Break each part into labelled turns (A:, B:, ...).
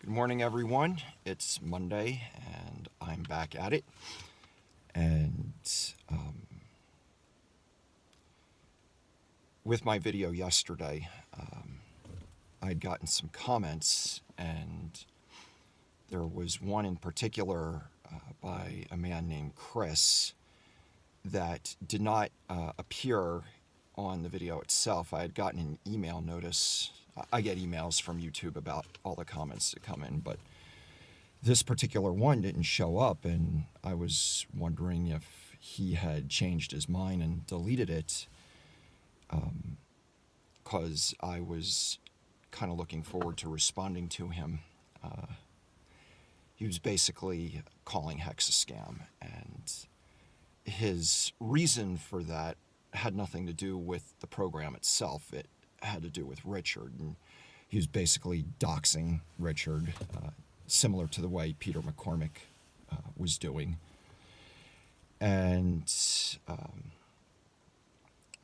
A: Good morning, everyone. It's Monday, and I'm back at it. And with my video yesterday, I'd gotten some comments, and there was one in particular by a man named Chris that did not appear on the video itself. I had gotten an email notice. I get emails from YouTube about all the comments that come in, but this particular one didn't show up, and I was wondering if he had changed his mind and deleted it, because I was kind of looking forward to responding to him. He was basically calling Hex a scam, and his reason for that had nothing to do with the program itself. It had to do with Richard, and he was basically doxing Richard, similar to the way Peter McCormick was doing. And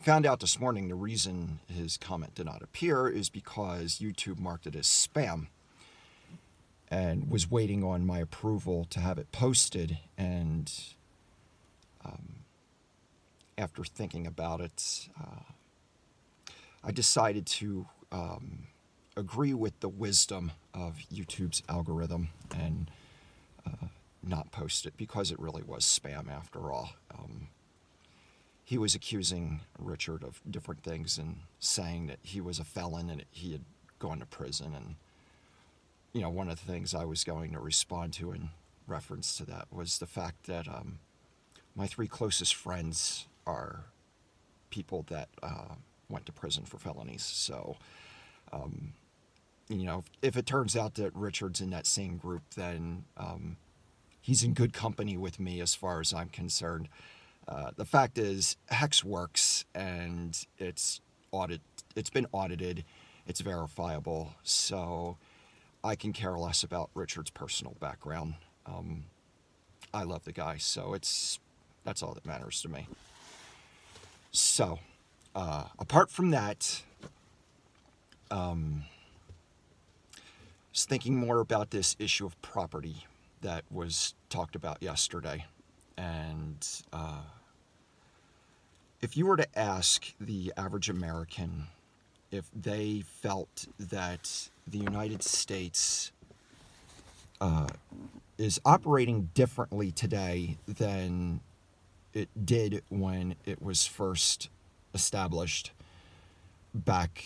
A: found out this morning the reason his comment did not appear is because YouTube marked it as spam and was waiting on my approval to have it posted. And after thinking about it, I decided to agree with the wisdom of YouTube's algorithm and not post it, because it really was spam after all. He was accusing Richard of different things and saying that he was a felon and he had gone to prison. And, you know, one of the things I was going to respond to in reference to that was the fact that my three closest friends are people that went to prison for felonies. So, you know, if it turns out that Richard's in that same group, then he's in good company with me as far as I'm concerned. The fact is, Hex works, and it's been audited, it's verifiable, so I can care less about Richard's personal background. I love the guy, so that's all that matters to me. So, apart from that, I was thinking more about this issue of property that was talked about yesterday. And if you were to ask the average American if they felt that the United States is operating differently today than it did when it was first established back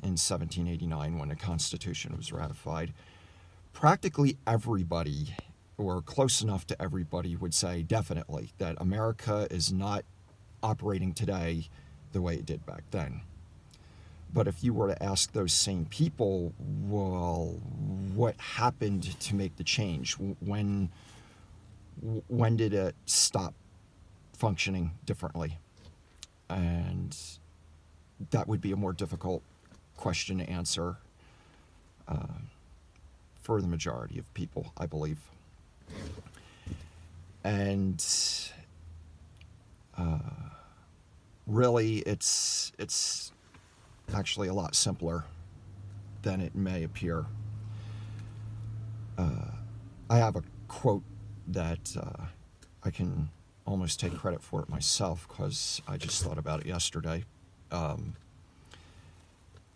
A: in 1789 when the Constitution was ratified, practically everybody, or close enough to everybody, would say definitely that America is not operating today the way it did back then. But if you were to ask those same people, well, what happened to make the change? When did it stop functioning differently? And that would be a more difficult question to answer for the majority of people, I believe. And really, it's actually a lot simpler than it may appear. I have a quote that I can almost take credit for it myself, because I just thought about it yesterday. And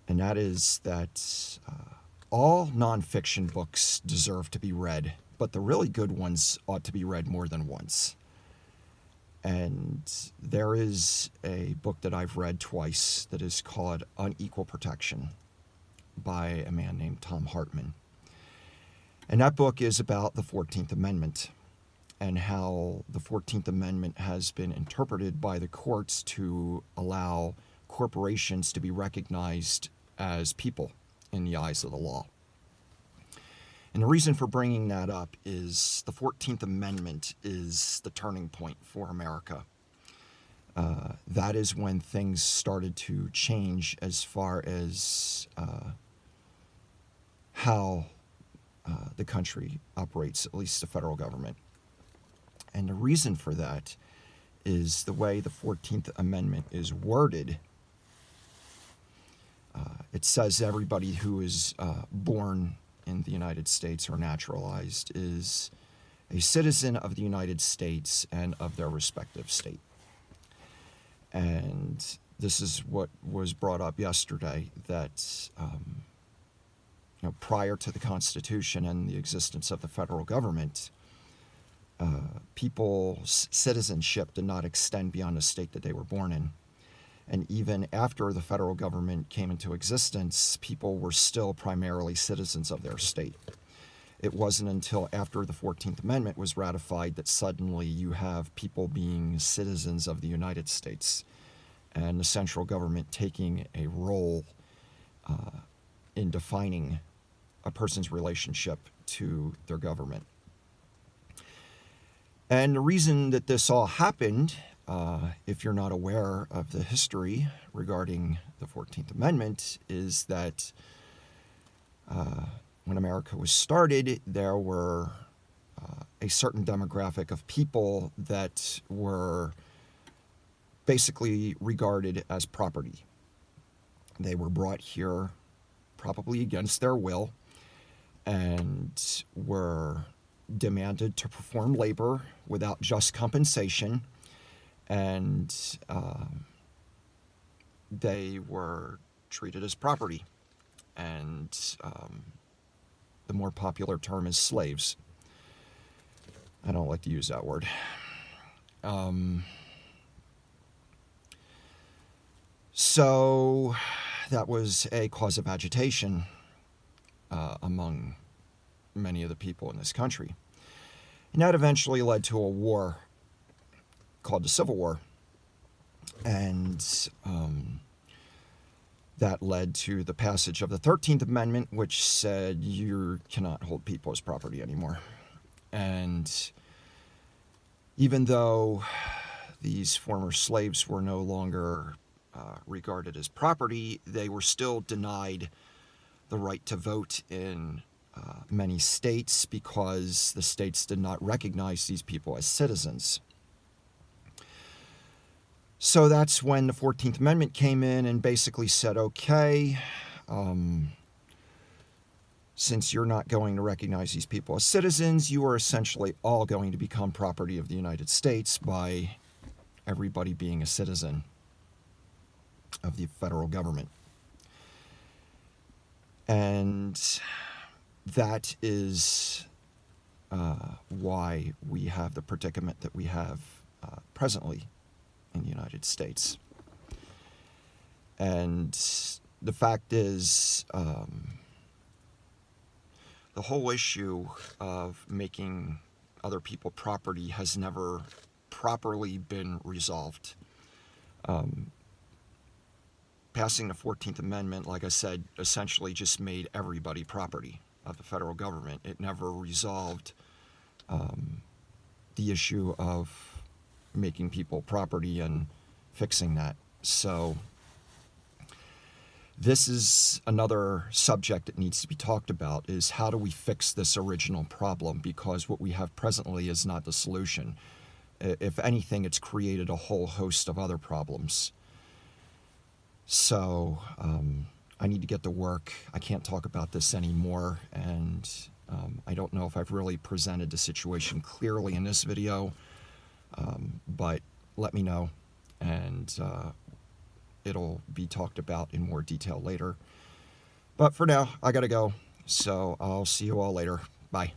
A: that is that all nonfiction books deserve to be read, but the really good ones ought to be read more than once. And there is a book that I've read twice that is called Unequal Protection by a man named Thom Hartmann. And that book is about the 14th Amendment and how the 14th Amendment has been interpreted by the courts to allow corporations to be recognized as people in the eyes of the law. And the reason for bringing that up is the 14th Amendment is the turning point for America. That is when things started to change as far as how the country operates, at least the federal government. And the reason for that is the way the 14th Amendment is worded. It says everybody who is born in the United States are naturalized is a citizen of the United States and of their respective state. And this is what was brought up yesterday, that prior to the Constitution and the existence of the federal government, people's citizenship did not extend beyond the state that they were born in. And even after the federal government came into existence, people were still primarily citizens of their state. It wasn't until after the 14th Amendment was ratified that suddenly you have people being citizens of the United States and the central government taking a role in defining a person's relationship to their government. And the reason that this all happened, if you're not aware of the history regarding the 14th Amendment, is that when America was started, there were a certain demographic of people that were basically regarded as property. They were brought here probably against their will and were demanded to perform labor without just compensation, and they were treated as property. And the more popular term is slaves. I don't like to use that word. So that was a cause of agitation among many of the people in this country. And that eventually led to a war called the Civil War. And that led to the passage of the 13th Amendment, which said you cannot hold people as property anymore. And even though these former slaves were no longer regarded as property, they were still denied the right to vote in many states because the states did not recognize these people as citizens. So that's when the 14th Amendment came in and basically said, okay, since you're not going to recognize these people as citizens, you are essentially all going to become property of the United States by everybody being a citizen of the federal government. And that is why we have the predicament that we have presently in the United States. And the fact is, the whole issue of making other people property has never properly been resolved. Passing the 14th Amendment, like I said, essentially just made everybody property of the federal government. It never resolved the issue of making people property and fixing that. So this is another subject that needs to be talked about, is how do we fix this original problem? Because what we have presently is not the solution. If anything, it's created a whole host of other problems. So I need to get to work. I can't talk about this anymore, and I don't know if I've really presented the situation clearly in this video, but let me know, and it'll be talked about in more detail later. But for now, I gotta go, so I'll see you all later. Bye.